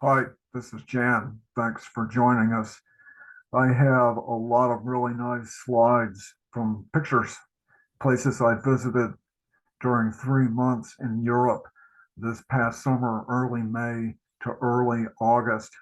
Hi, this is Jan. Thanks for joining us. I have a lot of really nice slides from pictures, places I visited during 3 months in Europe this past summer, early May to early August.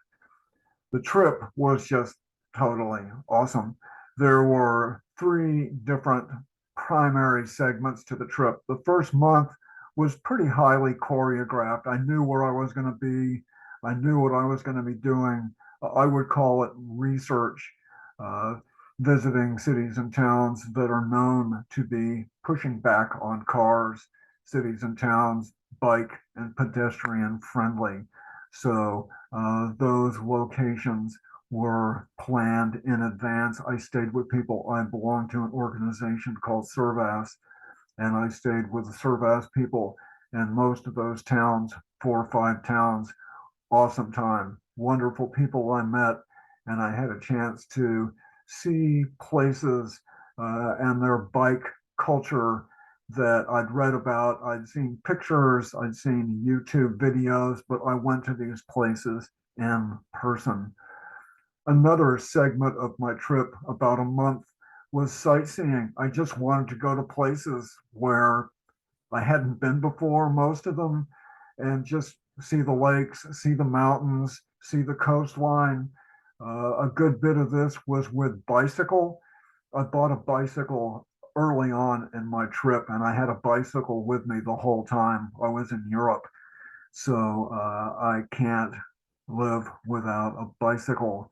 The trip was just totally awesome. There were three different primary segments to the trip. The first month was pretty highly choreographed. I knew where I was going to be, I knew what I was going to be doing. I would call it research, uh, visiting cities and towns that are known to be pushing back on cars, cities and towns, bike and pedestrian friendly. So those locations were planned in advance. I stayed with people. I belong to an organization called Servas, and I stayed with the Servas people in most of those towns, 4 or 5 towns. Awesome time, wonderful people I met, and I had a chance to see places and their bike culture that I'd read about. I'd seen pictures, I'd seen YouTube videos, but I went to these places in person. Another segment of my trip, about a month, was sightseeing. I just wanted to go to places where I hadn't been before, most of them, and just see the lakes, see the mountains, see the coastline. A good bit of this was with bicycle. I bought a bicycle early on in my trip, and I had a bicycle with me the whole time I was in Europe. So I can't live without a bicycle.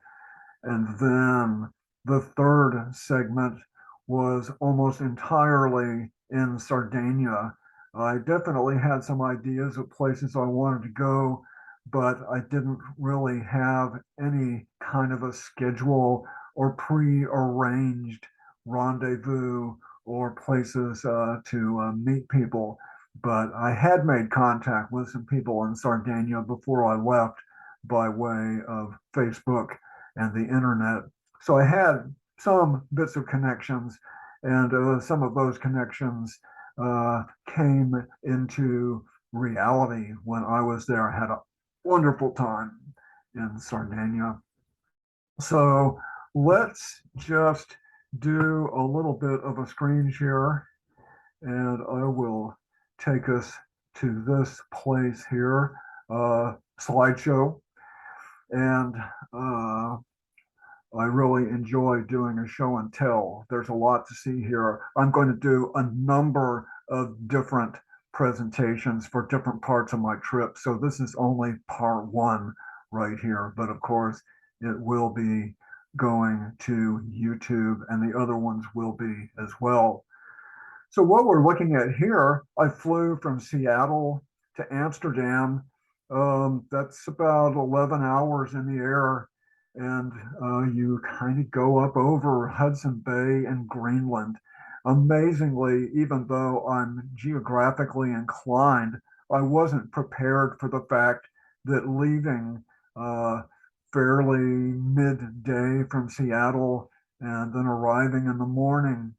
And then the third segment was almost entirely in Sardinia. I definitely had some ideas of places I wanted to go, but I didn't really have any kind of a schedule or pre-arranged rendezvous or places to meet people. But I had made contact with some people in Sardinia before I left by way of Facebook and the internet. So I had some bits of connections, and some of those connections came into reality when I was there. I had a wonderful time in Sardinia. So let's just do a little bit of a screen share, and I will take us to this place here, slideshow. And I really enjoy doing a show and tell. There's a lot to see here. I'm going to do a number of different presentations for different parts of my trip. So this is only part one right here. But of course, it will be going to YouTube and the other ones will be as well. So what we're looking at here, I flew from Seattle to Amsterdam. That's about 11 hours in the air, and you kind of go up over Hudson Bay and Greenland. Amazingly, even though I'm geographically inclined, I wasn't prepared for the fact that leaving uh, fairly midday from Seattle and then arriving in the morning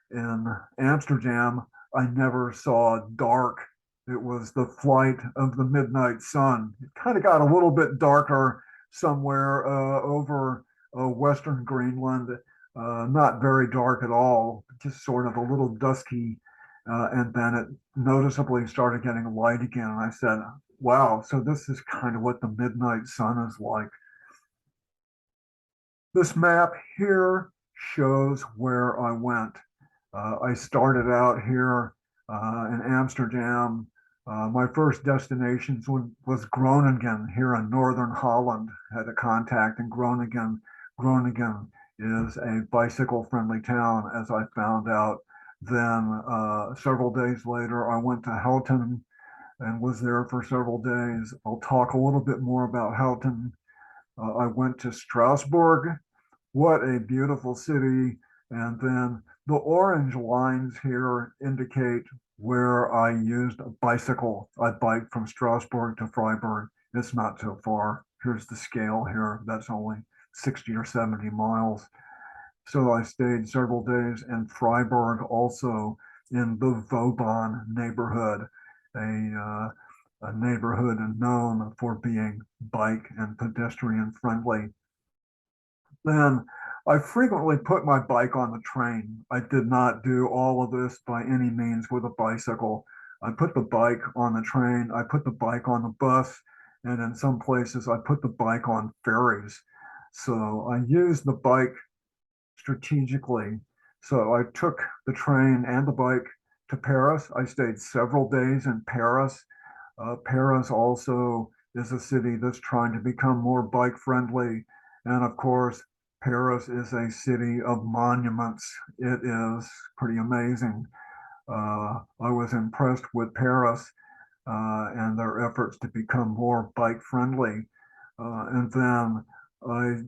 in Amsterdam, I never saw dark. It was the flight of the midnight sun. It kind of got a little bit darker somewhere over Western Greenland, not very dark at all, just sort of a little dusky. And then it noticeably started getting light again. And I said, wow, so this is kind of what the midnight sun is like. This map here shows where I went. I started out here in Amsterdam. My first destination was Groningen here in northern Holland. Had a contact in Groningen. Groningen is a bicycle friendly town, as I found out. Then several days later, I went to Houten and was there for several days. I'll talk a little bit more about Houten. I went to Strasbourg. What a beautiful city. And then the orange lines here indicate where I used a bicycle. I biked from Strasbourg to Freiberg. It's not so far. Here's the scale here. That's only 60 or 70 miles. So I stayed several days in Freiberg, also in the Vauban neighborhood, a a neighborhood known for being bike and pedestrian friendly. Then I frequently put my bike on the train. I did not do all of this by any means with a bicycle. I put the bike on the train, I put the bike on the bus, and in some places I put the bike on ferries. So I used the bike strategically. So I took the train and the bike to Paris. I stayed several days in Paris. Paris also is a city that's trying to become more bike friendly. And of course, Paris is a city of monuments. It is pretty amazing. I was impressed with Paris and their efforts to become more bike friendly. And then I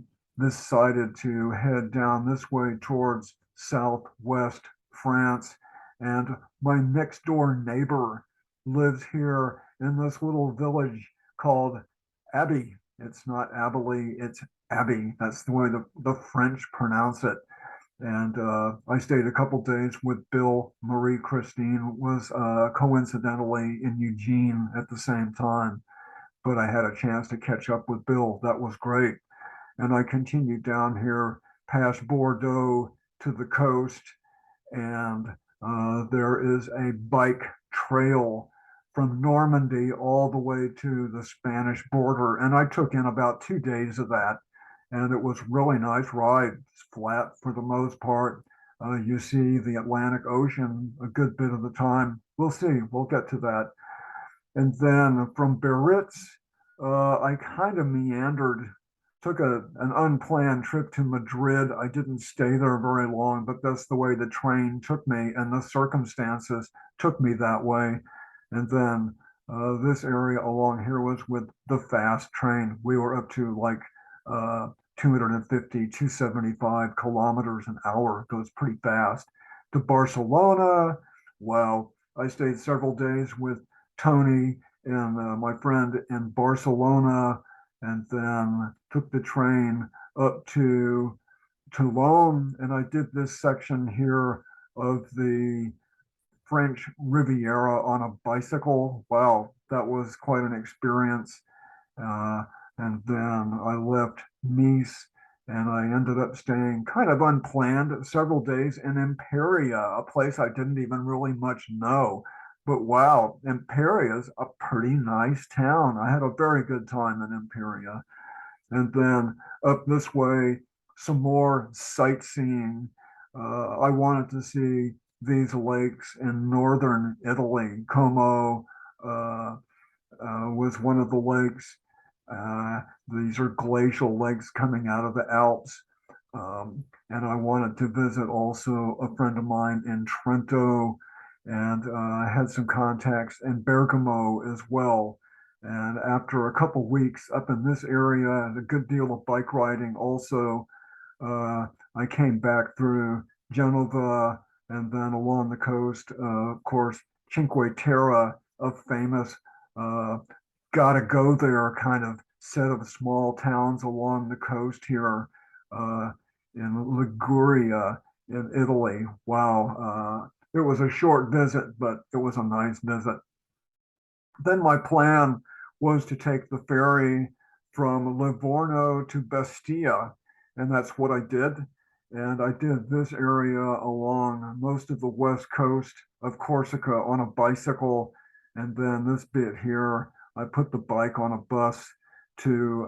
decided to head down this way towards southwest France. And my next door neighbor lives here in this little village called Abbey. It's not Abilene, it's Abbey. That's the way the French pronounce it. And I stayed a couple days with Bill. Marie Christine was coincidentally in Eugene at the same time, but I had a chance to catch up with Bill. That was great. And I continued down here past Bordeaux to the coast, and there is a bike trail from Normandy all the way to the Spanish border. And I took in about 2 days of that, and it was really nice ride. It's flat for the most part. You see the Atlantic Ocean a good bit of the time. We'll see. We'll get to that. And then from Biarritz, I kind of meandered, took an unplanned trip to Madrid. I didn't stay there very long, but that's the way the train took me, and the circumstances took me that way. And then this area along here was with the fast train. We were up to like 250, 275 kilometers an hour. It goes pretty fast. To Barcelona, well, I stayed several days with Tony and my friend in Barcelona, and then took the train up to Toulon. And I did this section here of the French Riviera on a bicycle. Wow, that was quite an experience. Uh, and then I left Nice and I ended up staying kind of unplanned several days in Imperia, a place I didn't even really much know. But wow, Imperia is a pretty nice town. I had a very good time in Imperia. And then up this way, some more sightseeing. I wanted to see these lakes in northern Italy. Como was one of the lakes. Uh, these are glacial lakes coming out of the Alps. And I wanted to visit also a friend of mine in Trento, and I had some contacts in Bergamo as well. And after a couple weeks up in this area and a good deal of bike riding also, I came back through Genova and then along the coast, of course, Cinque Terre, a famous uh, gotta go there kind of set of small towns along the coast here uh, in Liguria in Italy. Wow. It was a short visit, but it was a nice visit. Then my plan was to take the ferry from Livorno to Bestia, and that's what I did. And I did this area along most of the west coast of Corsica on a bicycle. And then this bit here, I put the bike on a bus to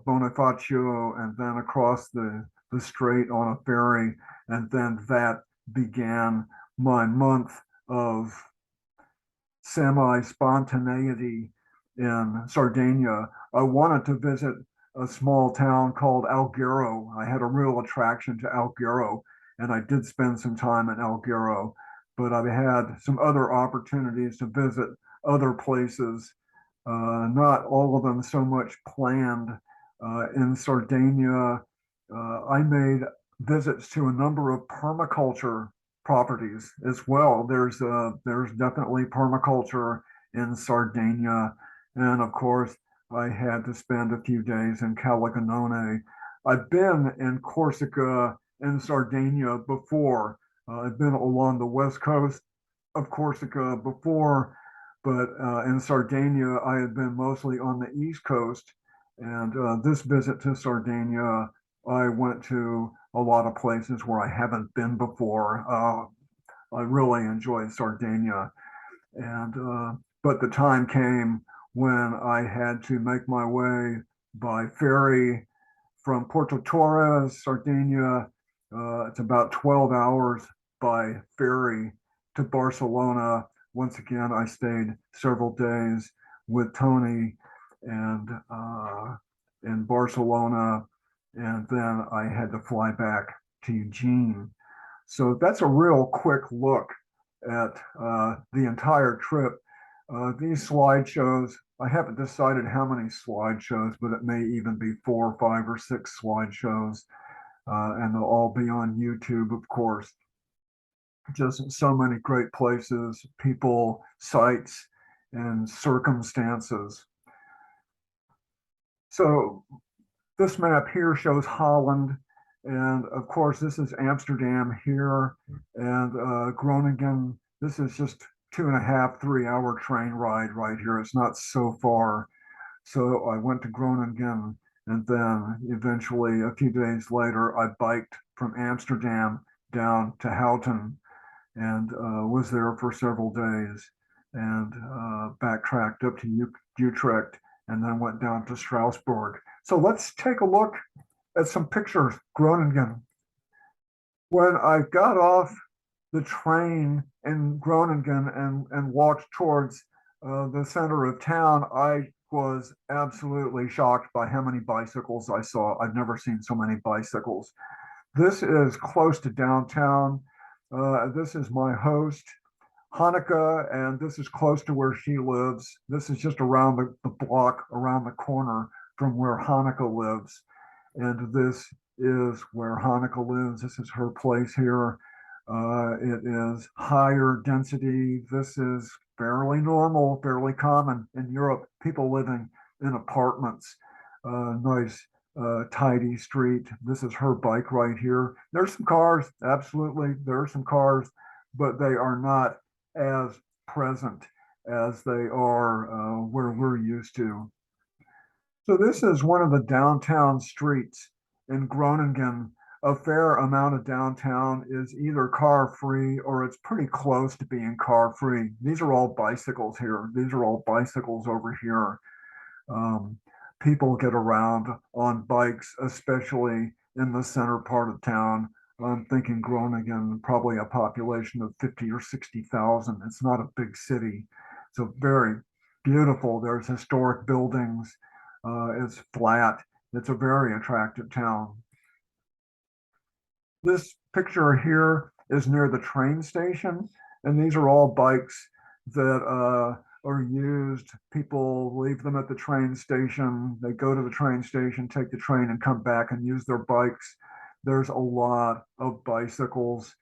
Bonifacio and then across the strait on a ferry. And then that began my month of semi-spontaneity in Sardinia. I wanted to visit a small town called Alghero. I had a real attraction to Alghero, and I did spend some time in Alghero, but I've had some other opportunities to visit other places, not all of them so much planned. In Sardinia, I made visits to a number of permaculture properties as well. There's definitely permaculture in Sardinia, and of course, I had to spend a few days in Calcatoggio. I've been in Corsica and Sardinia before. I've been along the west coast of Corsica before, But in Sardinia, I had been mostly on the East Coast. And this visit to Sardinia, I went to a lot of places where I haven't been before. I really enjoyed Sardinia. And but the time came when I had to make my way by ferry from Porto Torres, Sardinia. It's about 12 hours by ferry to Barcelona. Once again, I stayed several days with Tony and in Barcelona, and then I had to fly back to Eugene. So that's a real quick look at the entire trip. These slideshows, I haven't decided how many slideshows, but it may even be 4, 5, or 6 slideshows, and they'll all be on YouTube, of course. Just so many great places, people, sites, and circumstances. So this map here shows Holland, and of course this is Amsterdam here, and Groningen. This is just 2.5, 3 hour train ride right here. It's not so far. So I went to Groningen, and then eventually a few days later I biked from Amsterdam down to Houten and was there for several days and backtracked up to Utrecht and then went down to Strasbourg. So let's take a look at some pictures. Groningen. When I got off the train in Groningen and walked towards the center of town, I was absolutely shocked by how many bicycles I saw. I've never seen so many bicycles. This is close to downtown. This is my host, Hanukkah, and this is close to where she lives. This is just around the block, around the corner from where Hanukkah lives. And this is where Hanukkah lives. This is her place here. It is higher density. This is fairly normal, fairly common in Europe. People living in apartments, nice, tidy street. This is her bike right here. There's some cars, absolutely. There are some cars, but they are not as present as they are where we're used to. So this is one of the downtown streets in Groningen. A fair amount of downtown is either car free or it's pretty close to being car free. These are all bicycles here. These are all bicycles over here. Um, People get around on bikes, especially in the center part of town. I'm thinking Groningen, probably a population of 50 or 60,000. It's not a big city. So very beautiful. There's historic buildings. It's flat. It's a very attractive town. This picture here is near the train station, and these are all bikes that are used. People leave them at the train station. They go to the train station, take the train, and come back and use their bikes. There's a lot of bicycles,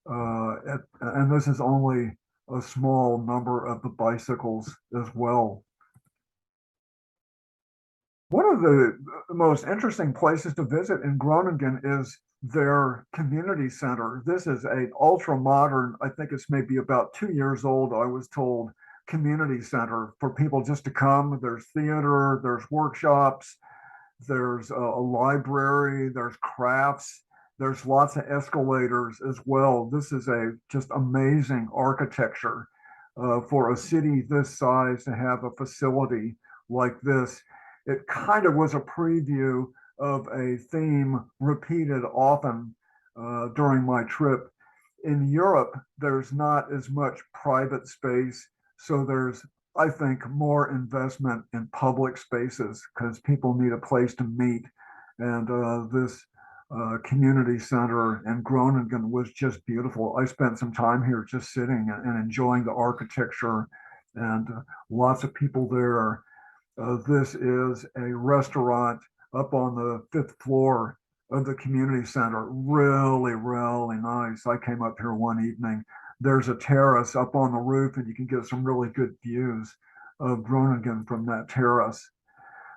and this is only a small number of the bicycles as well. One of the most interesting places to visit in Groningen is their community center. This is an ultra modern, I think it's maybe about 2 years old, I was told, community center for people just to come. There's theater, there's workshops, there's a library, there's crafts, there's lots of escalators as well. This is a just amazing architecture for a city this size to have a facility like this. It kind of was a preview of a theme repeated often during my trip. In Europe, there's not as much private space, so there's, I think, more investment in public spaces because people need a place to meet. And this community center in Groningen was just beautiful. I spent some time here just sitting and enjoying the architecture and lots of people there. This is a restaurant up on the 5th floor of the community center. Really, really nice. I came up here one evening. There's a terrace up on the roof, and you can get some really good views of Groningen from that terrace.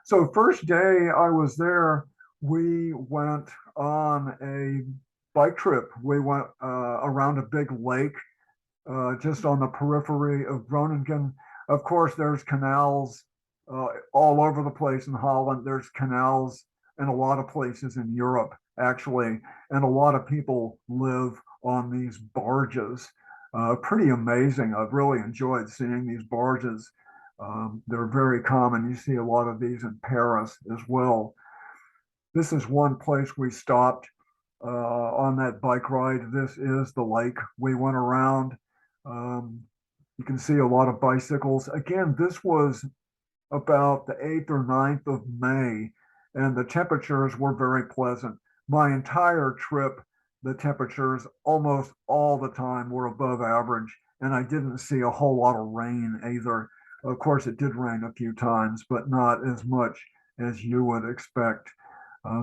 So, first day I was there, we went on a bike trip. We went around a big lake just on the periphery of Groningen. Of course, there's canals all over the place in Holland. There's canals in a lot of places in Europe, actually, and a lot of people live on these barges. Pretty amazing. I've really enjoyed seeing these barges. They're very common. You see a lot of these in Paris as well. This is one place we stopped on that bike ride. This is the lake we went around. Um, you can see a lot of bicycles. Again, this was about the 8th or 9th of May, and the temperatures were very pleasant. My entire trip, the temperatures almost all the time were above average, and I didn't see a whole lot of rain either. Of course, it did rain a few times, but not as much as you would expect.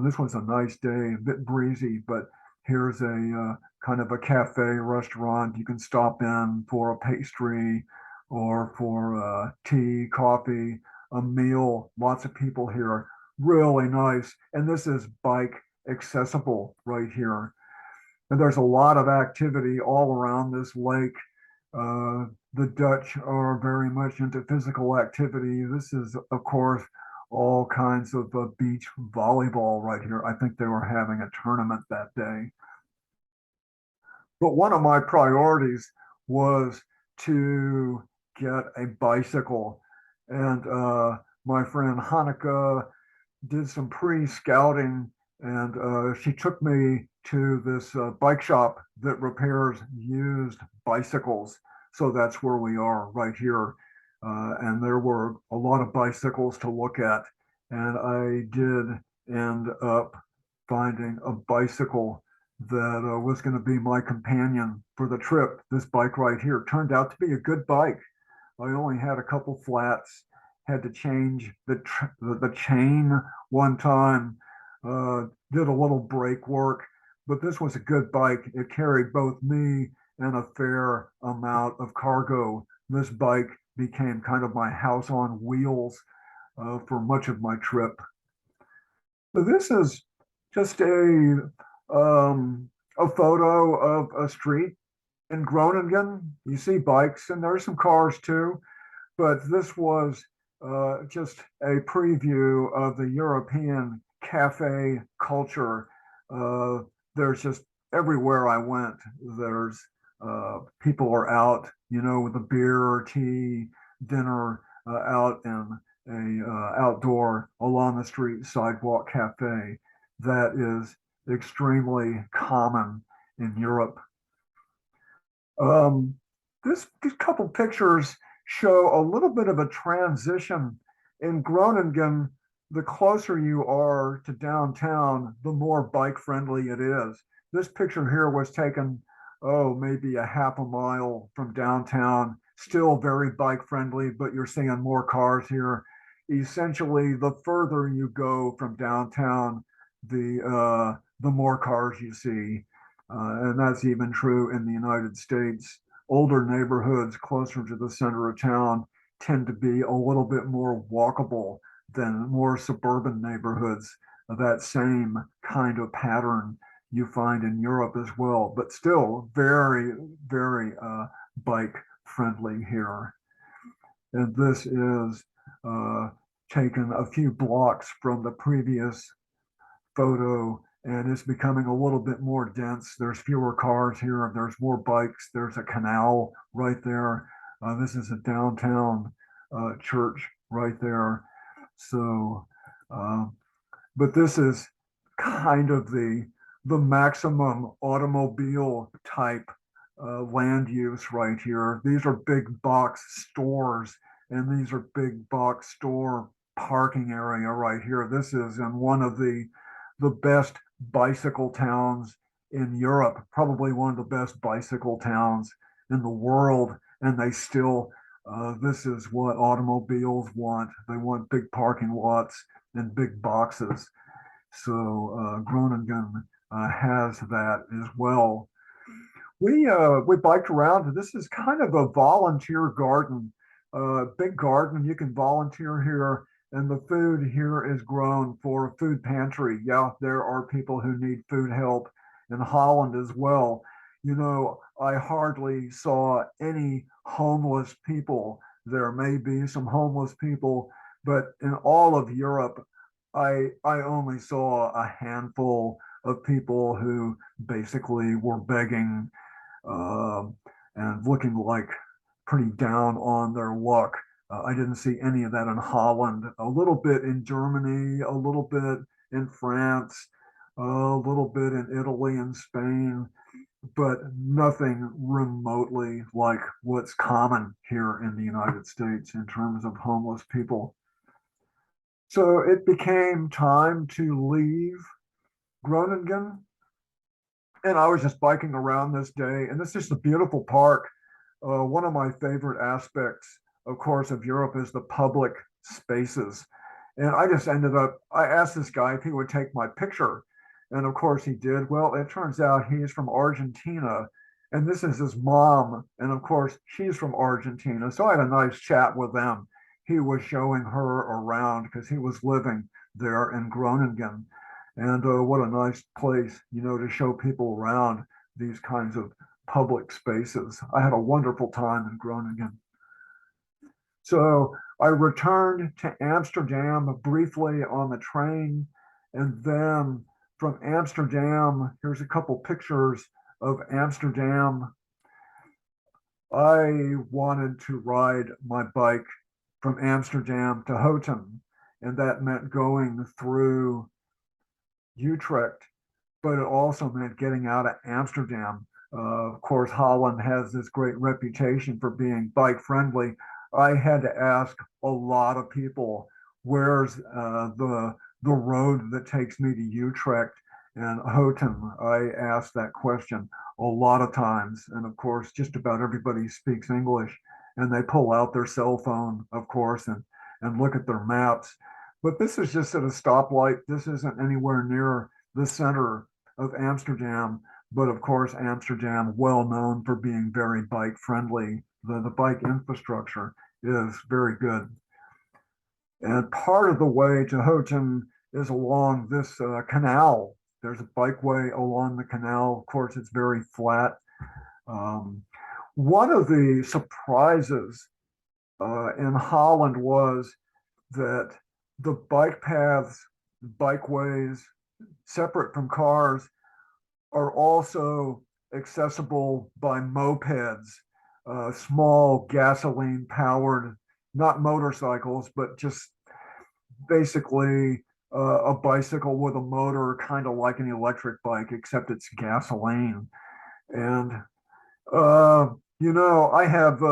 This was a nice day, a bit breezy, but here's a kind of a cafe restaurant. You can stop in for a pastry or for tea, coffee, a meal. Lots of people here. Really nice. And this is bike accessible right here. And there's a lot of activity all around this lake. The Dutch are very much into physical activity. This is, of course, all kinds of beach volleyball right here. I think they were having a tournament that day. But one of my priorities was to get a bicycle. And my friend Hanukkah did some pre-scouting, and she took me to this bike shop that repairs used bicycles. So that's where we are right here. And there were a lot of bicycles to look at. And I did end up finding a bicycle that was going to be my companion for the trip. This bike right here turned out to be a good bike. I only had a couple flats, had to change the chain one time, did a little brake work, but this was a good bike. It carried both me and a fair amount of cargo. This bike became kind of my house on wheels for much of my trip. So this is just a photo of a street in Groningen. You see bikes and there's some cars too, but this was just a preview of the European cafe culture. Uh, there's just everywhere I went, there's people are out, with a beer or tea, dinner out in a outdoor along the street sidewalk cafe. That is extremely common in Europe. Um, these couple pictures show a little bit of a transition. In Groningen, the closer you are to downtown, the more bike friendly it is. This picture here was taken, oh, maybe a half a mile from downtown, still very bike friendly, but you're seeing more cars here. Essentially, the further you go from downtown, the more cars you see. And that's even true in the United States. Older neighborhoods closer to the center of town tend to be a little bit more walkable than more suburban neighborhoods. That same kind of pattern you find in Europe as well, but still very, very bike friendly here. And this is taken a few blocks from the previous photo, and it's becoming a little bit more dense. There's fewer cars here. There's more bikes. There's a canal right there. This is a downtown church right there. So, uh, but this is kind of the maximum automobile type land use right here. These are big box stores, and these are big box store parking area right here. This is in one of the best bicycle towns in Europe, probably one of the best bicycle towns in the world. And they still, this is what automobiles want. They want big parking lots and big boxes. So Groningen has that as well. We biked around. This is kind of a volunteer garden, big garden. You can volunteer here, and the food here is grown for a food pantry. Yeah, there are people who need food help in Holland as well. I hardly saw any homeless people There may be some homeless people, but in all of Europe, I only saw a handful of people who basically were begging uh, and looking like pretty down on their luck. I didn't see any of that in Holland. A little bit in Germany, a little bit in France, a little bit in Italy and Spain, but nothing remotely like what's common here in the United States in terms of homeless people. So it became time to leave Groningen, and I was just biking around this day, and this is a beautiful park. One of my favorite aspects, of course, of Europe is the public spaces. And I just ended up, I asked this guy if he would take my picture. And of course he did. Well, it turns out he's from Argentina. And this is his mom. And of course, she's from Argentina. So I had a nice chat with them. He was showing her around because he was living there in Groningen. And what a nice place, to show people around these kinds of public spaces. I had a wonderful time in Groningen. So I returned to Amsterdam briefly on the train. And then from Amsterdam, here's a couple pictures of Amsterdam. I wanted to ride my bike from Amsterdam to Houten, and that meant going through Utrecht, but it also meant getting out of Amsterdam. Of course, Holland has this great reputation for being bike friendly. I had to ask a lot of people, where's the road that takes me to Utrecht and Houten? I asked that question a lot of times, and of course, just about everybody speaks English, and they pull out their cell phone, of course, and look at their maps. But this is just at a stoplight. This isn't anywhere near the center of Amsterdam. But of course, Amsterdam, well known for being very bike friendly. The bike infrastructure is very good. And part of the way to Houten is along this canal. There's a bikeway along the canal. Of course, it's very flat. Um, One of the surprises in Holland was that the bike paths, bikeways, separate from cars, are also accessible by mopeds, small gasoline powered, not motorcycles, but just basically a bicycle with a motor, kind of like an electric bike, except it's gasoline. And, uh, you know, I have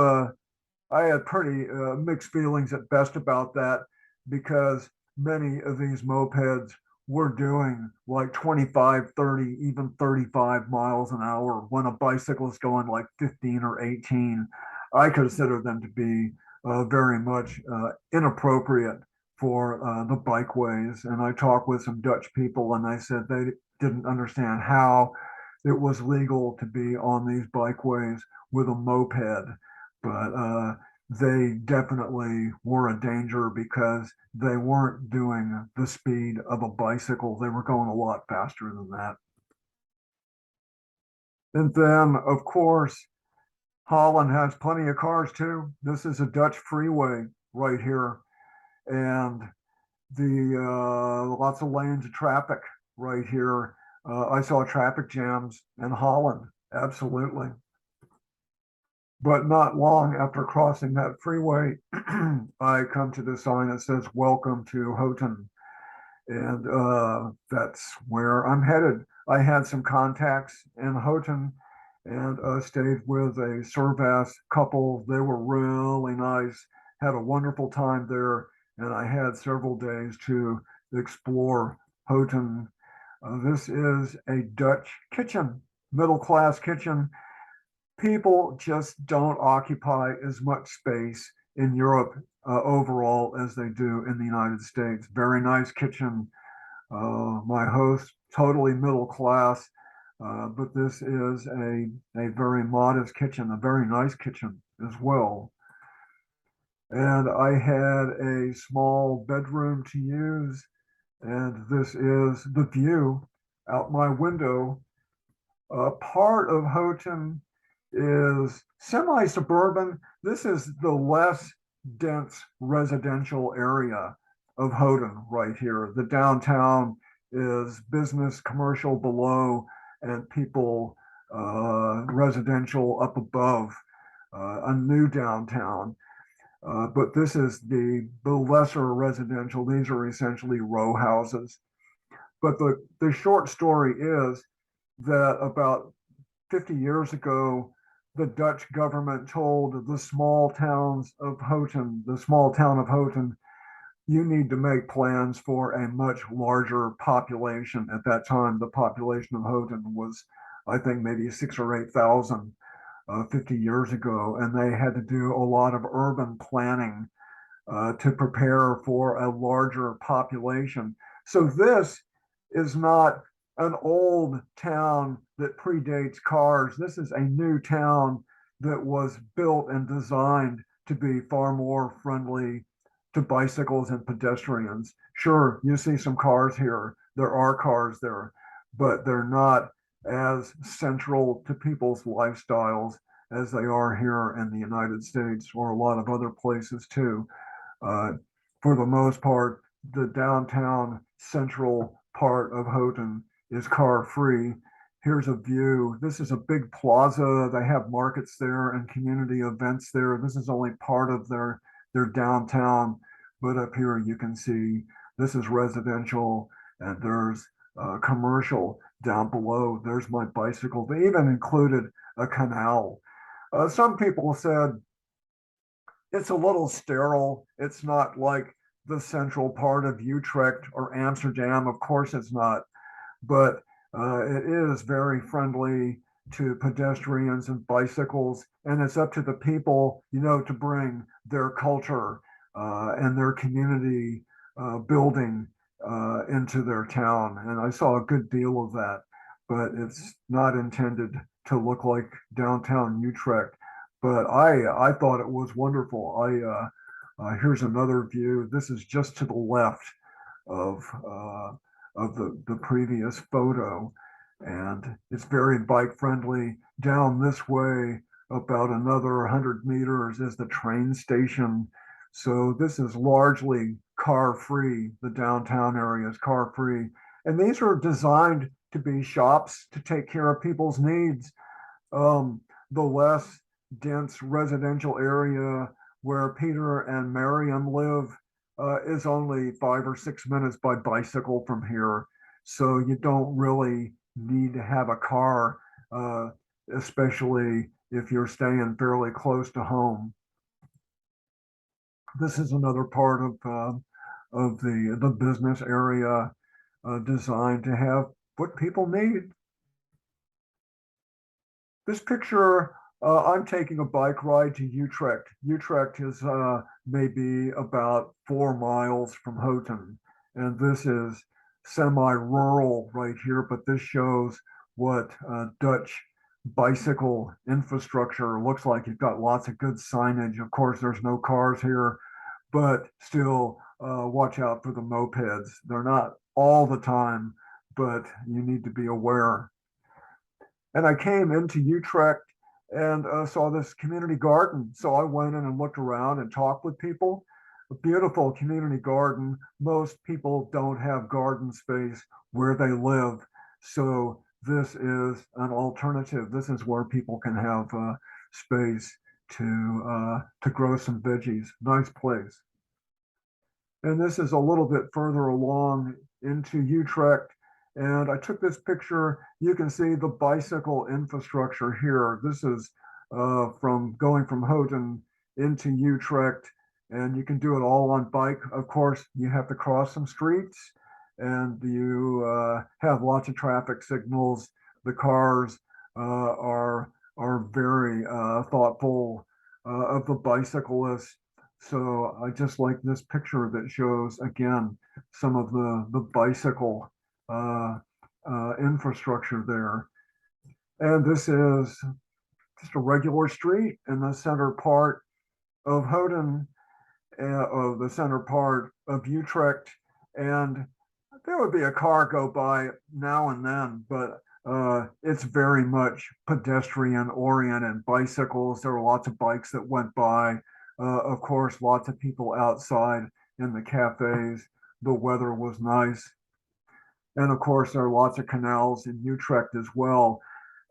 I had pretty mixed feelings at best about that because many of these mopeds were doing like 25, 30, even 35 miles an hour when a bicycle is going like 15 or 18. I consider them to be very much inappropriate for the bikeways. And I talked with some Dutch people and they said they didn't understand how it was legal to be on these bikeways with a moped. But they definitely were a danger because they weren't doing the speed of a bicycle. They were going a lot faster than that. And then, of course, Holland has plenty of cars too. This is a Dutch freeway right here, and the lots of lanes of traffic right here. I saw traffic jams in Holland, absolutely. But not long after crossing that freeway, I come to the sign that says "Welcome to Houten," and that's where I'm headed. I had some contacts in Houten and stayed with a Servas couple. They were really nice. Had a wonderful time there, and I had several days to explore Houten. This is a Dutch kitchen, middle class kitchen. People just don't occupy as much space in Europe overall as they do in the United States. Very nice kitchen. My host, totally middle class, but this is a very modest kitchen, a very nice kitchen as well. And I had a small bedroom to use, and this is the view out my window. Part of Houten is semi-suburban. This is the less dense residential area of Houten right here. The downtown is business, commercial below, and people residential up above. A new downtown. But this is the lesser residential. These are essentially row houses. But the short story is that about 50 years ago, the Dutch government told the small towns of Houten, the small town of Houten, you need to make plans for a much larger population. At that time, the population of Houten was, I think, maybe 6 or 8,000 50 years ago, and they had to do a lot of urban planning to prepare for a larger population. So this is not an old town that predates cars. This is a new town that was built and designed to be far more friendly to bicycles and pedestrians. Sure, you see some cars here. There are cars there, but they're not as central to people's lifestyles as they are here in the United States or a lot of other places too. Uh, for the most part, the downtown central part of Houten is car free. Here's a view. This is a big plaza. They have markets there and community events there. This is only part of their downtown, but up here you can see this is residential and there's commercial down below. There's my bicycle. They even included a canal. Some people said it's a little sterile. It's not like the central part of Utrecht or Amsterdam. Of course, it's not, but it is very friendly to pedestrians and bicycles. And it's up to the people, to bring their culture and their community building into their town. And I saw a good deal of that, but it's not intended to look like downtown Utrecht. But I thought it was wonderful. Here's another view. This is just to the left of the previous photo, and it's very bike friendly. Down this way, about another 100 meters, is the train station. So this is largely car free. The downtown area is car free, and these are designed to be shops to take care of people's needs. The less dense residential area where Peter and Miriam live is only 5 or 6 minutes by bicycle from here. So you don't really need to have a car, especially if you're staying fairly close to home. This is another part of the business area designed to have what people need. This picture, I'm taking a bike ride to Utrecht. Utrecht is maybe about 4 miles from Houten, and this is semi-rural right here, but this shows what Dutch bicycle infrastructure looks like. You've got lots of good signage. Of course, there's no cars here, but still watch out for the mopeds. They're not all the time, but you need to be aware. And I came into Utrecht and saw this community garden. So I went in and looked around and talked with people. A beautiful community garden. Most people don't have garden space where they live. So this is an alternative. This is where people can have space to grow some veggies. Nice place. And this is a little bit further along into Utrecht. And I took this picture. You can see the bicycle infrastructure here. This is from going from Houten into Utrecht, and you can do it all on bike. Of course, you have to cross some streets, and you have lots of traffic signals. The cars are very thoughtful of the bicyclists. So I just like this picture that shows again some of the bicycle infrastructure there. And this is just a regular street in the center part of Houten, of the center part of Utrecht. And there would be a car go by now and then, but it's very much pedestrian oriented. Bicycles, there were lots of bikes that went by. Of course, lots of people outside in the cafes. The weather was nice. And of course, there are lots of canals in Utrecht as well.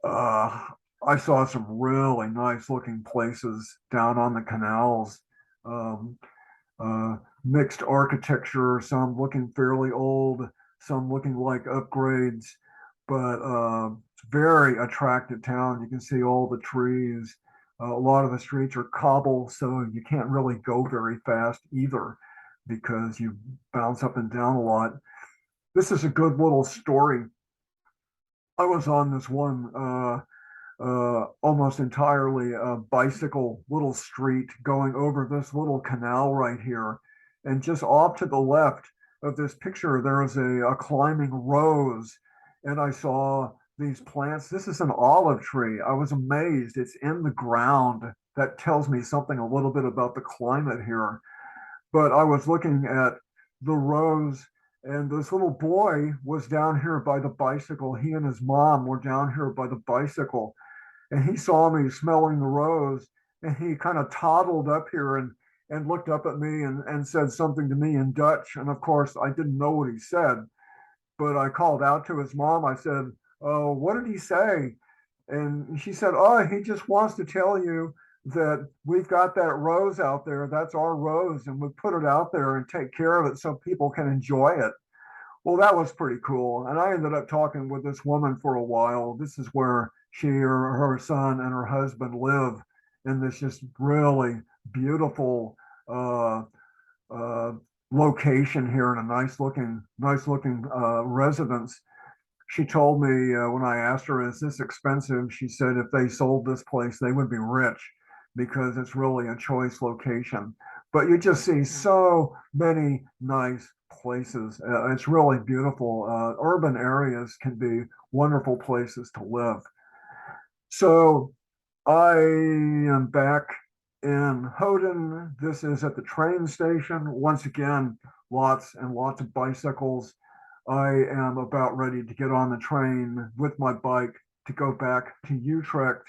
Uh, I saw some really nice looking places down on the canals. Um, uh, Mixed architecture, some looking fairly old, some looking like upgrades, but it's a very attractive town. You can see all the trees. A lot of the streets are cobble, so you can't really go very fast either because you bounce up and down a lot. This is a good little story. I was on this one almost entirely a bicycle little street going over this little canal right here. And just off to the left of this picture, there is a climbing rose. And I saw these plants. This is an olive tree. I was amazed. It's in the ground. That tells me something a little bit about the climate here. But I was looking at the rose, and this little boy was down here by the bicycle. He and his mom were down here by the bicycle, and he saw me smelling the rose, and he kind of toddled up here and looked up at me and said something to me in Dutch. And of course, I didn't know what he said, but I called out to his mom. I said, "Oh, what did he say?" And she said, "Oh, he just wants to tell you that we've got that rose out there. That's our rose, and we put it out there and take care of it so people can enjoy it." Well, that was pretty cool. And I ended up talking with this woman for a while. This is where she or her son and her husband live in this just really beautiful uh, uh, location here in a nice looking residence. She told me when I asked her, "Is this expensive?" She said if they sold this place, they would be rich because it's really a choice location. But you just see so many nice places. It's really beautiful. Urban areas can be wonderful places to live. So I am back in Houten. This is at the train station. Once again, lots and lots of bicycles. I am about ready to get on the train with my bike to go back to Utrecht,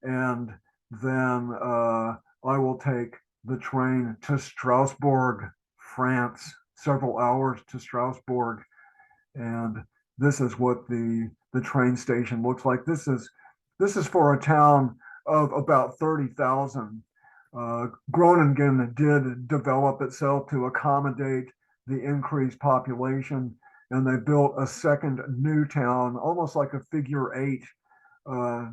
and then I will take the train to Strasbourg, France, several hours to Strasbourg. And this is what the train station looks like. This is for a town of about 30,000. Groningen did develop itself to accommodate the increased population, and they built a second new town, almost like a figure eight,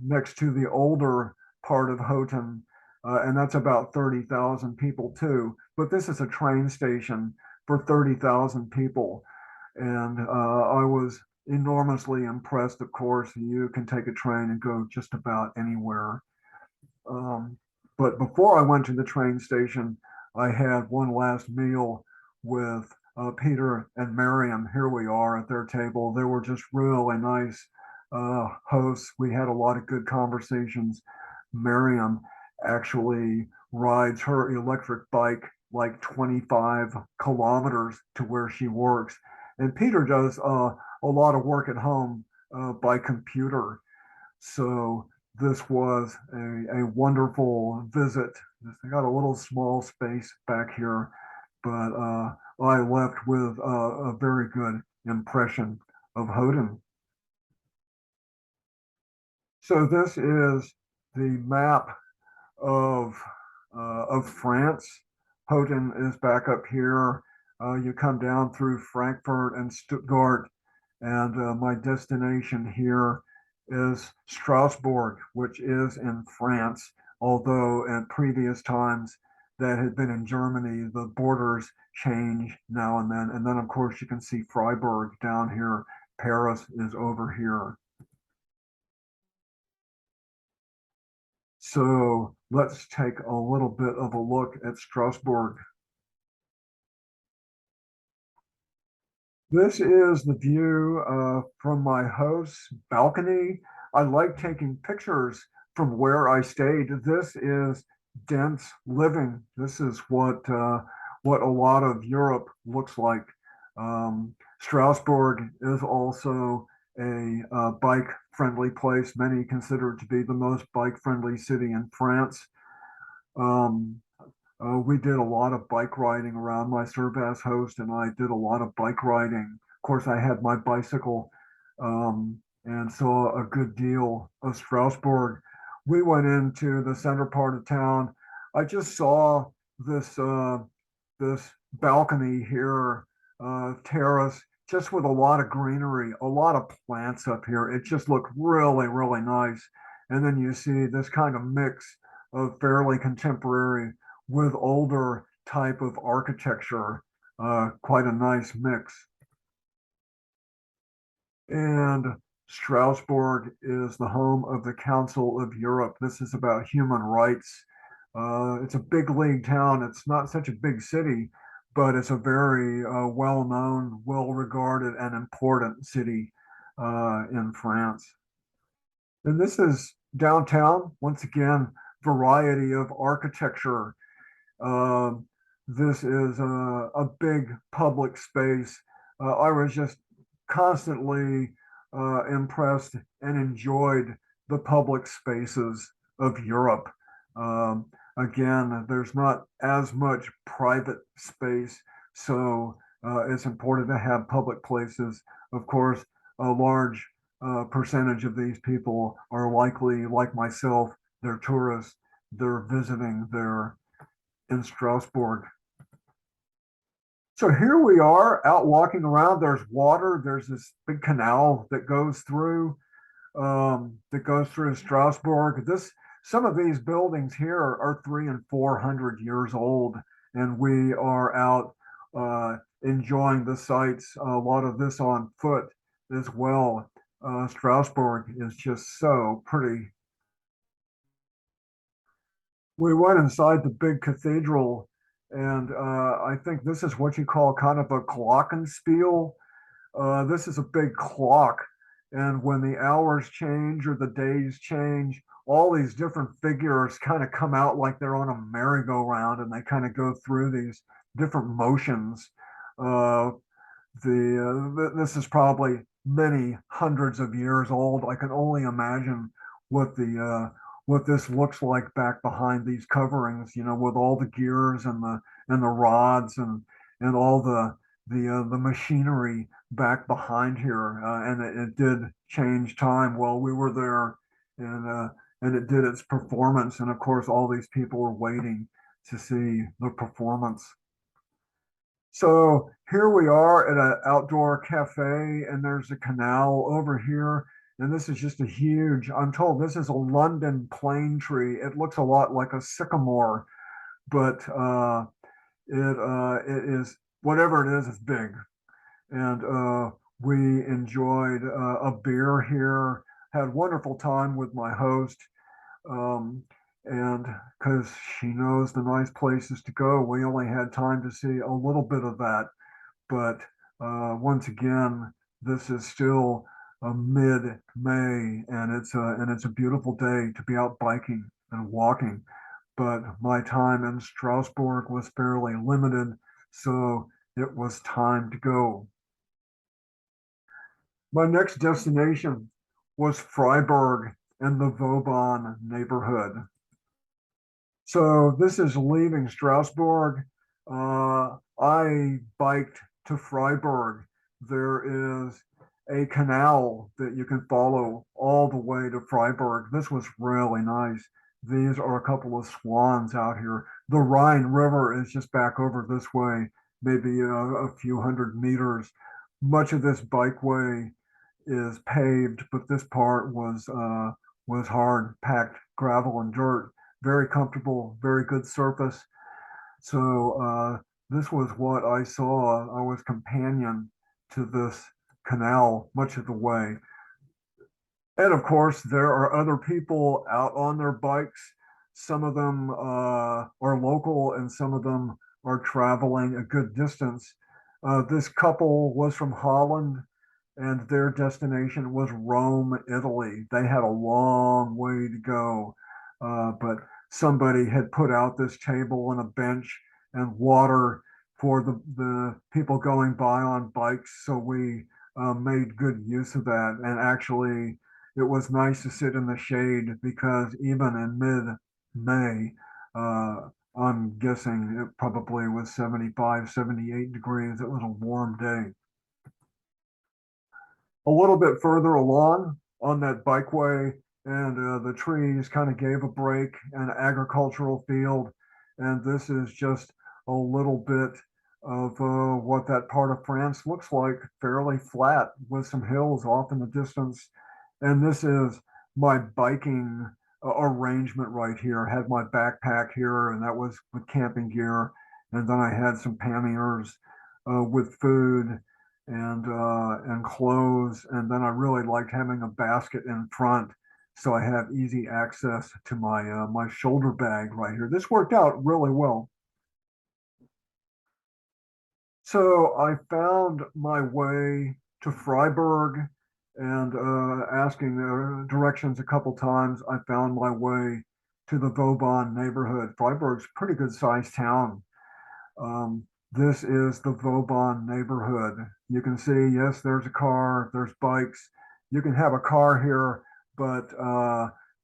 next to the older part of Houten, and that's about 30,000 people too. But this is a train station for 30,000 people, and I was enormously impressed. Of course, you can take a train and go just about anywhere. Um, but before I went to the train station, I had one last meal with Peter and Miriam. Here we are at their table. They were just really nice hosts. We had a lot of good conversations. Miriam actually rides her electric bike like 25 kilometers to where she works. And Peter does a lot of work at home by computer. So this was a wonderful visit. I got a little small space back here, but I left with a very good impression of Houten. So this is the map of France. Houten is back up here. You come down through Frankfurt and Stuttgart, and my destination here is Strasbourg, which is in France. Although at previous times that had been in Germany, the borders change now and then. And then, of course, you can see Freiberg down here. Paris is over here. So let's take a little bit of a look at Strasbourg. This is the view from my host's balcony. I like taking pictures from where I stayed. This is dense living. This is what a lot of Europe looks like. Strasbourg is also a bike friendly place. Many consider it to be the most bike friendly city in France. Um, We did a lot of bike riding around. My serve as host and I did a lot of bike riding. Of course, I had my bicycle and saw a good deal of Strasbourg. We went into the center part of town. I just saw this this balcony here, terrace, just with a lot of greenery, a lot of plants up here. It just looked really, really nice. And then you see this kind of mix of fairly contemporary with older type of architecture, quite a nice mix. And Strasbourg is the home of the Council of Europe. This is about human rights. It's a big league town. It's not such a big city, but it's a very well-known, well-regarded, and important city in France. And this is downtown. Once again, variety of architecture. Um, this is a big public space. I was just constantly impressed and enjoyed the public spaces of Europe. Um, Again, there's not as much private space, so it's important to have public places. Of course, a large percentage of these people are likely, like myself, they're tourists, they're visiting, they're in Strasbourg. So here we are out walking around. There's water. There's this big canal that goes through Strasbourg. This Some of these buildings here are 300 and 400 years old, and we are out enjoying the sights. A lot of this on foot as well. Strasbourg is just so pretty. We went inside the big cathedral, and I think this is what you call kind of a glockenspiel. This is a big clock, and when the hours change or the days change, all these different figures kind of come out like they're on a merry-go-round, and they kind of go through these different motions. Uh, this is probably many hundreds of years old. I can only imagine what what this looks like back behind these coverings, with all the gears and the rods and all the machinery back behind here. And it did change time while we were there, and it did its performance. And of course, all these people were waiting to see the performance. So here we are at an outdoor cafe, and there's a canal over here. And this is just a huge, I'm told this is a London plane tree. It looks a lot like a sycamore, but it is, whatever it is, it's big. And we enjoyed a beer here, had wonderful time with my host. Um, and because she knows the nice places to go, we only had time to see a little bit of that. But once again, this is still mid-May, and it's a beautiful day to be out biking and walking. But my time in Strasbourg was fairly limited, so it was time to go. My next destination was Freiberg in the Vauban neighborhood. So this is leaving Strasbourg. I biked to Freiberg. There is a canal that you can follow all the way to Freiberg. This was really nice. These are a couple of swans out here. The Rhine River is just back over this way, maybe a few hundred meters. Much of this bikeway is paved, but this part was hard packed gravel and dirt. Very comfortable, very good surface. So this was what I saw. I was companion to this canal much of the way. And of course, there are other people out on their bikes. Some of them are local, and some of them are traveling a good distance. This couple was from Holland, and their destination was Rome, Italy. They had a long way to go, but somebody had put out this table and a bench and water for the people going by on bikes. So we made good use of that. And actually, it was nice to sit in the shade because even in mid May, I'm guessing it probably was 75, 78 degrees. It was a warm day. A little bit further along on that bikeway, and the trees kind of gave a break, an agricultural field. And this is just a little bit of what that part of France looks like, fairly flat with some hills off in the distance. And this is my biking arrangement right here. I had my backpack here, and that was with camping gear. And then I had some panniers with food and clothes. And then I really liked having a basket in front, so I have easy access to my shoulder bag right here. This worked out really well. So I found my way to Freiberg, and asking directions a couple times, I found my way to the Vauban neighborhood. Freiberg's a pretty good sized town. Um, this is the Vauban neighborhood. You can see, yes, there's a car, there's bikes. You can have a car here, but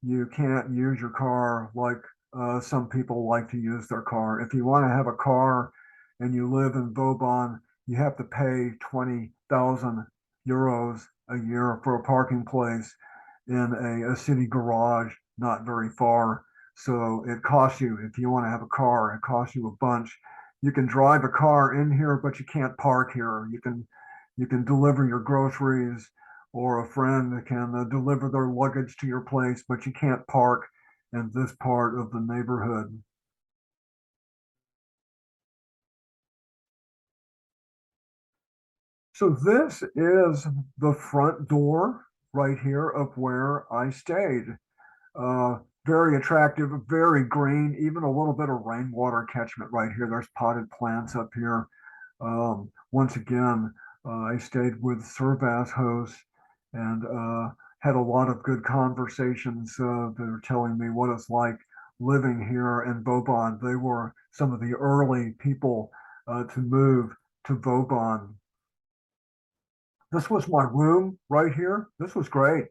you can't use your car like some people like to use their car. If you want to have a car and you live in Vauban, you have to pay 20,000 euros a year for a parking place in a city garage not very far. So it costs you, if you want to have a car, it costs you a bunch. You can drive a car in here, but you can't park here. You can deliver your groceries, or a friend can deliver their luggage to your place, but you can't park in this part of the neighborhood. So this is the front door right here of where I stayed. Very attractive, very green, even a little bit of rainwater catchment right here. There's potted plants up here. Once again, I stayed with Servas hosts and had a lot of good conversations. They were telling me what it's like living here in Vauban. They were some of the early people to move to Vauban. This was my room right here. This was great.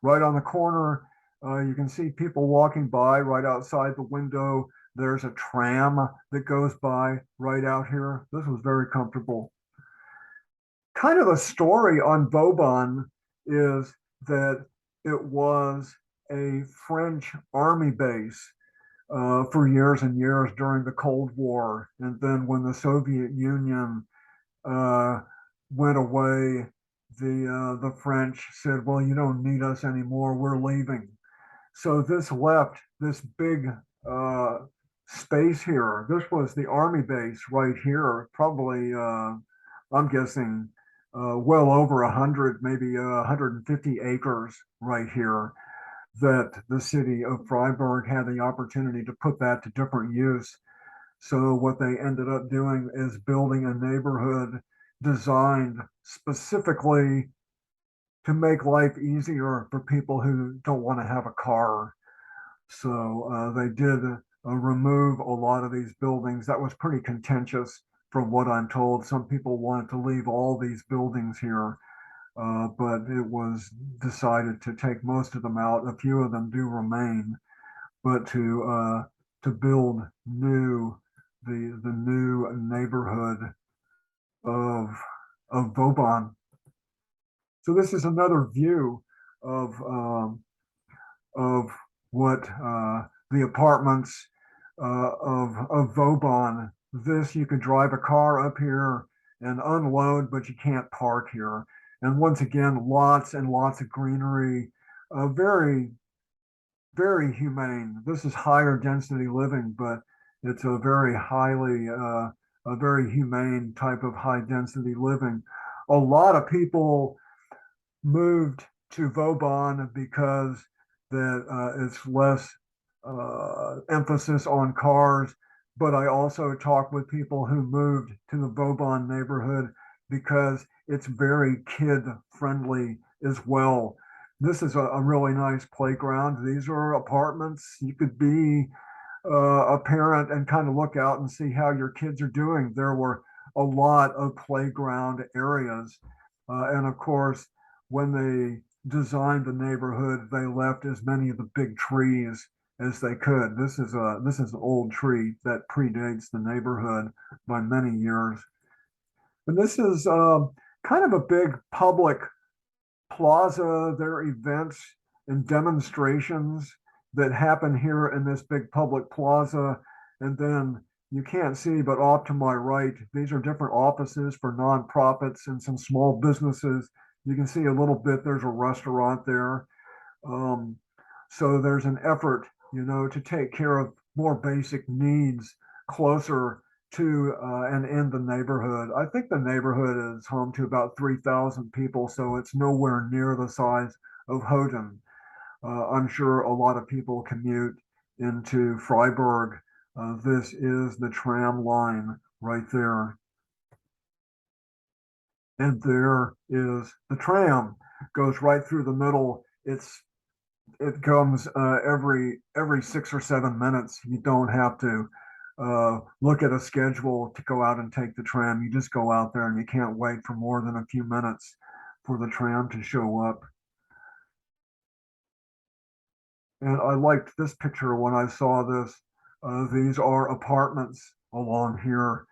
Right on the corner, you can see people walking by right outside the window. There's a tram that goes by right out here. This was very comfortable. Kind of a story on Vauban is that it was a French army base for years and years during the Cold War. And then when the Soviet Union uh, went away, the French said, "Well, you don't need us anymore. We're leaving." So this left this big uh, space here. This was the army base right here. Probably, I'm guessing, well over 100, maybe 150 acres right here. That the city of Freiberg had the opportunity to put that to different use. So what they ended up doing is building a neighborhood designed specifically to make life easier for people who don't want to have a car. So they did remove a lot of these buildings. That was pretty contentious, from what I'm told. Some people wanted to leave all these buildings here, but it was decided to take most of them out. A few of them do remain, but to build new the new neighborhood of Vauban. So this is another view of what the apartments of Vauban. This, you could drive a car up here and unload, but you can't park here. And once again, lots and lots of greenery. Very, very humane. This is higher density living, but it's a very a very humane type of high density living. A lot of people moved to Vauban because that it's less emphasis on cars. But I also talked with people who moved to the Vauban neighborhood because it's very kid friendly as well. This is a really nice playground. These are apartments. You could be a parent and kind of look out and see how your kids are doing. There were a lot of playground areas. And of course, when they designed the neighborhood, they left as many of the big trees as they could. This is an old tree that predates the neighborhood by many years. And this is kind of a big public plaza. There are events and demonstrations that happen here in this big public plaza. And then you can't see, but off to my right, these are different offices for nonprofits and some small businesses. You can see a little bit, there's a restaurant there. Um, so there's an effort, to take care of more basic needs closer to and in the neighborhood. I think the neighborhood is home to about 3,000 people, so it's nowhere near the size of Houten. I'm sure a lot of people commute into Freiberg. This is the tram line right there. And there is the tram, goes right through the middle. It comes every 6 or 7 minutes. You don't have to look at a schedule to go out and take the tram. You just go out there and you can't wait for more than a few minutes for the tram to show up. And I liked this picture when I saw this. These are apartments along here,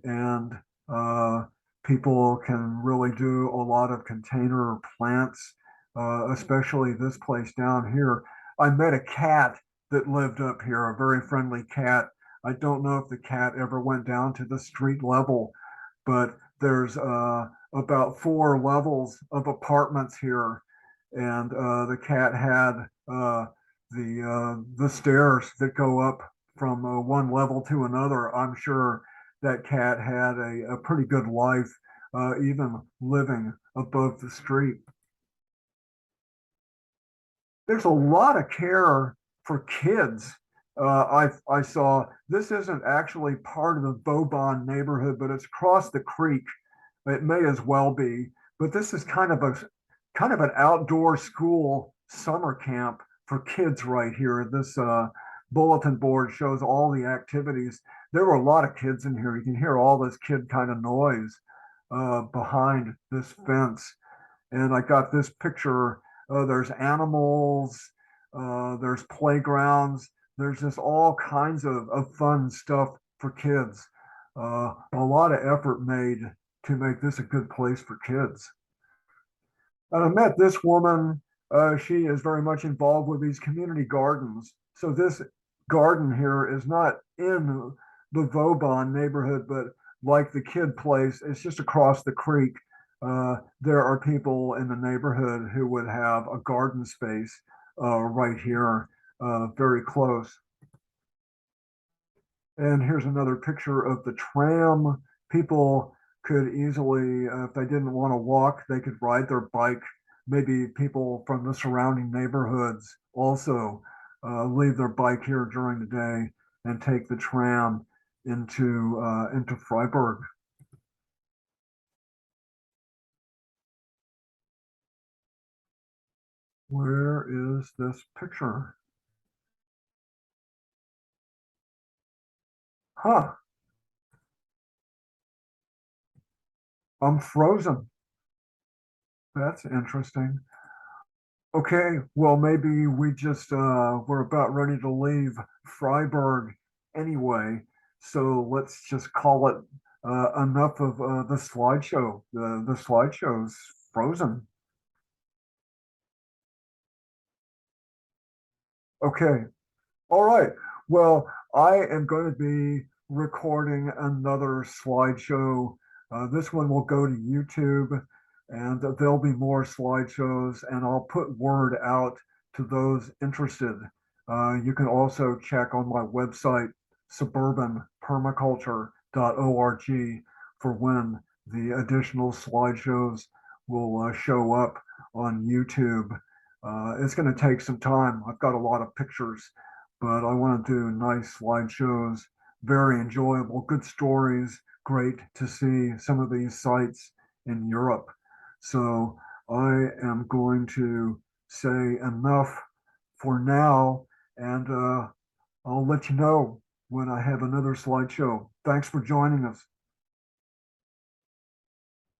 and uh, people can really do a lot of container plants, especially this place down here. I met a cat that lived up here, a very friendly cat. I don't know if the cat ever went down to the street level, but there's about 4 levels of apartments here, and the cat had the stairs that go up from one level to another. I'm sure that cat had a pretty good life, even living above the street. There's a lot of care for kids. I saw this isn't actually part of the Vauban neighborhood, but it's across the creek. It may as well be, but this is kind of an outdoor school summer camp for kids right here. This bulletin board shows all the activities. There were a lot of kids in here. You can hear all this kid kind of noise behind this fence. And I got this picture. There's animals, there's playgrounds, there's just all kinds of fun stuff for kids. A lot of effort made to make this a good place for kids. And I met this woman. She is very much involved with these community gardens. So this garden here is not in the Vauban neighborhood, but like the kid place, it's just across the creek. There are people in the neighborhood who would have a garden space right here, very close. And here's another picture of the tram. People could easily, if they didn't want to walk, they could ride their bike. Maybe people from the surrounding neighborhoods also leave their bike here during the day and take the tram into Freiberg. Where is this picture? Huh, I'm frozen. That's interesting. Okay, well, maybe we're about ready to leave Freiburg anyway. So let's just call it enough of the slideshow. The slideshow's frozen. Okay, all right. Well, I am going to be recording another slideshow. This one will go to YouTube, and there'll be more slideshows, and I'll put word out to those interested. You can also check on my website, suburbanpermaculture.org, for when the additional slideshows will show up on YouTube. It's going to take some time. I've got a lot of pictures, but I want to do nice slideshows, very enjoyable, good stories. Great to see some of these sites in Europe. So I am going to say enough for now, and I'll let you know when I have another slideshow. Thanks for joining us.